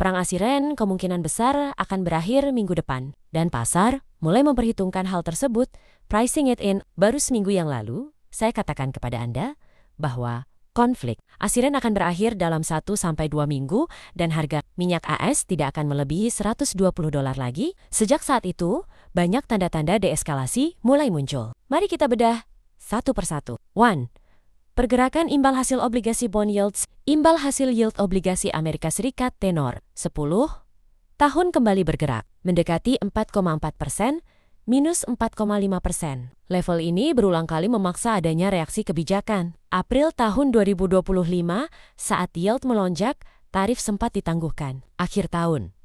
Perang Asiren kemungkinan besar akan berakhir minggu depan, dan pasar mulai memperhitungkan hal tersebut, pricing it in. Baru seminggu yang lalu, saya katakan kepada Anda bahwa konflik Asiren akan berakhir dalam 1-2 minggu dan harga minyak AS tidak akan melebihi $120 lagi. Sejak saat itu, banyak tanda-tanda deeskalasi mulai muncul. Mari kita bedah satu persatu. 1. Pergerakan imbal hasil obligasi bond yields. Imbal hasil yield obligasi Amerika Serikat tenor 10 tahun kembali bergerak, mendekati 4,4%, minus 4,5%. Level ini berulang kali memaksa adanya reaksi kebijakan. April tahun 2025, saat yield melonjak, tarif sempat ditangguhkan. Akhir tahun,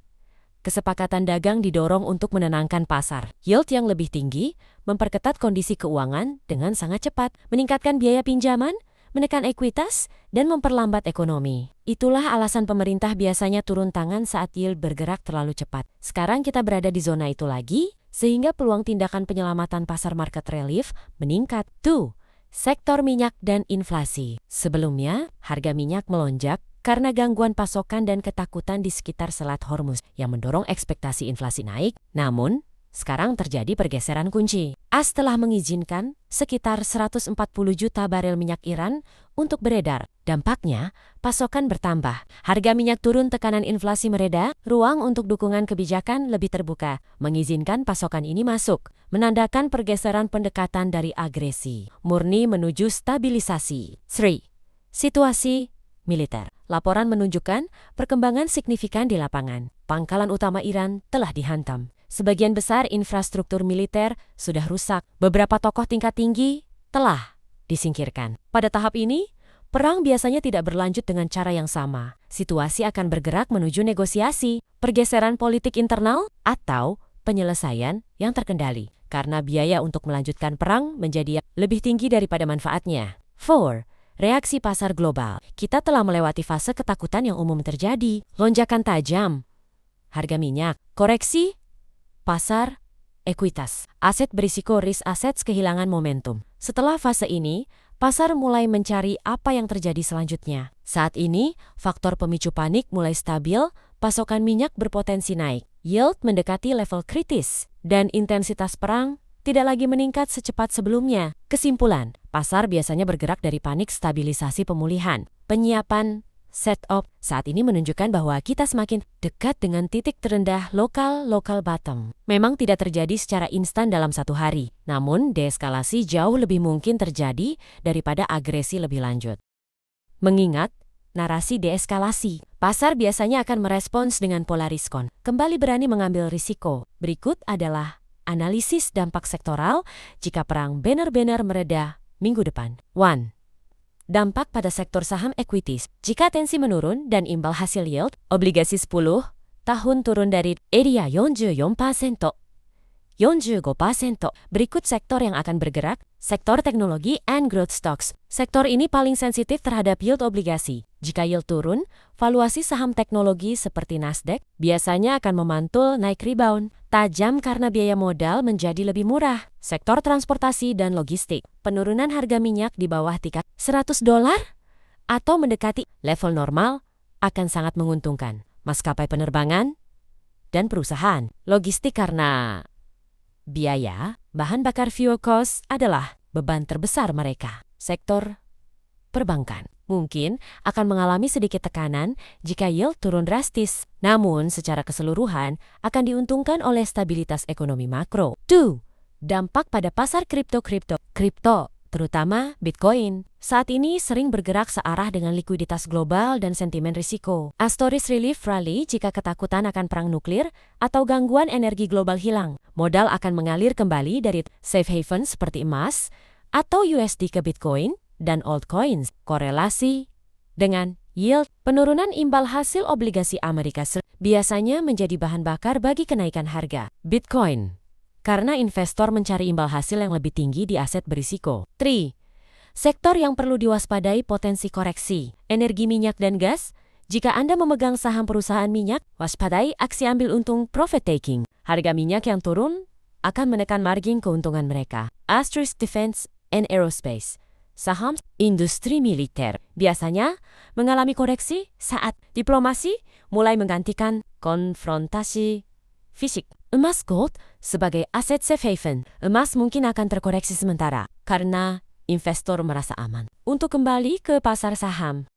kesepakatan dagang didorong untuk menenangkan pasar. Yield yang lebih tinggi memperketat kondisi keuangan dengan sangat cepat, meningkatkan biaya pinjaman, menekan ekuitas, dan memperlambat ekonomi. Itulah alasan pemerintah biasanya turun tangan saat yield bergerak terlalu cepat. Sekarang kita berada di zona itu lagi, sehingga peluang tindakan penyelamatan pasar market relief meningkat. 2. Sektor minyak dan inflasi. Sebelumnya, harga minyak melonjak karena gangguan pasokan dan ketakutan di sekitar Selat Hormuz yang mendorong ekspektasi inflasi naik. Namun, sekarang terjadi pergeseran kunci. AS telah mengizinkan sekitar 140 juta barel minyak Iran untuk beredar. Dampaknya, pasokan bertambah. Harga minyak turun, tekanan inflasi mereda, ruang untuk dukungan kebijakan lebih terbuka. Mengizinkan pasokan ini masuk, menandakan pergeseran pendekatan dari agresi murni menuju stabilisasi. 3. Situasi militer. Laporan menunjukkan perkembangan signifikan di lapangan. Pangkalan utama Iran telah dihantam. Sebagian besar infrastruktur militer sudah rusak. Beberapa tokoh tingkat tinggi telah disingkirkan. Pada tahap ini, perang biasanya tidak berlanjut dengan cara yang sama. Situasi akan bergerak menuju negosiasi, pergeseran politik internal, atau penyelesaian yang terkendali. Karena biaya untuk melanjutkan perang menjadi lebih tinggi daripada manfaatnya. 4. Reaksi pasar global. Kita telah melewati fase ketakutan yang umum terjadi. Lonjakan tajam harga minyak, koreksi pasar ekuitas, aset berisiko risk assets kehilangan momentum. Setelah fase ini, pasar mulai mencari apa yang terjadi selanjutnya. Saat ini, faktor pemicu panik mulai stabil, pasokan minyak berpotensi naik, yield mendekati level kritis, dan intensitas perang tidak lagi meningkat secepat sebelumnya. Kesimpulan, pasar biasanya bergerak dari panik stabilisasi pemulihan. Penyiapan setup saat ini menunjukkan bahwa kita semakin dekat dengan titik terendah local bottom. Memang tidak terjadi secara instan dalam satu hari, namun deeskalasi jauh lebih mungkin terjadi daripada agresi lebih lanjut. Mengingat narasi deeskalasi, pasar biasanya akan merespons dengan pola riskon, kembali berani mengambil risiko. Berikut adalah analisis dampak sektoral jika perang benar-benar mereda minggu depan. 1. Dampak pada sektor saham equities. Jika tensi menurun dan imbal hasil yield obligasi 10 tahun turun dari area 44%, 45%. Berikut sektor yang akan bergerak. Sektor teknologi and growth stocks. Sektor ini paling sensitif terhadap yield obligasi. Jika yield turun, valuasi saham teknologi seperti Nasdaq biasanya akan memantul naik rebound tajam karena biaya modal menjadi lebih murah. Sektor transportasi dan logistik. Penurunan harga minyak di bawah tingkat $100 atau mendekati level normal akan sangat menguntungkan maskapai penerbangan dan perusahaan logistik karena biaya bahan bakar fuel cost adalah beban terbesar mereka. Sektor perbankan mungkin akan mengalami sedikit tekanan jika yield turun drastis, namun secara keseluruhan akan diuntungkan oleh stabilitas ekonomi makro. 2. Dampak pada pasar kripto, terutama Bitcoin. Saat ini sering bergerak searah dengan likuiditas global dan sentimen risiko. Astoris relief rally jika ketakutan akan perang nuklir atau gangguan energi global hilang. Modal akan mengalir kembali dari safe haven seperti emas atau USD ke Bitcoin dan altcoins. Korelasi dengan yield, penurunan imbal hasil obligasi Amerika Serikat biasanya menjadi bahan bakar bagi kenaikan harga Bitcoin karena investor mencari imbal hasil yang lebih tinggi di aset berisiko. 3. Sektor yang perlu diwaspadai potensi koreksi. Energi minyak dan gas. Jika Anda memegang saham perusahaan minyak, waspadai aksi ambil untung profit taking. Harga minyak yang turun akan menekan margin keuntungan mereka. Asteris Defense and Aerospace. Saham industri militer biasanya mengalami koreksi saat diplomasi mulai menggantikan konfrontasi fisik. Emas gold sebagai aset safe haven. Emas mungkin akan terkoreksi sementara karena investor merasa aman untuk kembali ke pasar saham.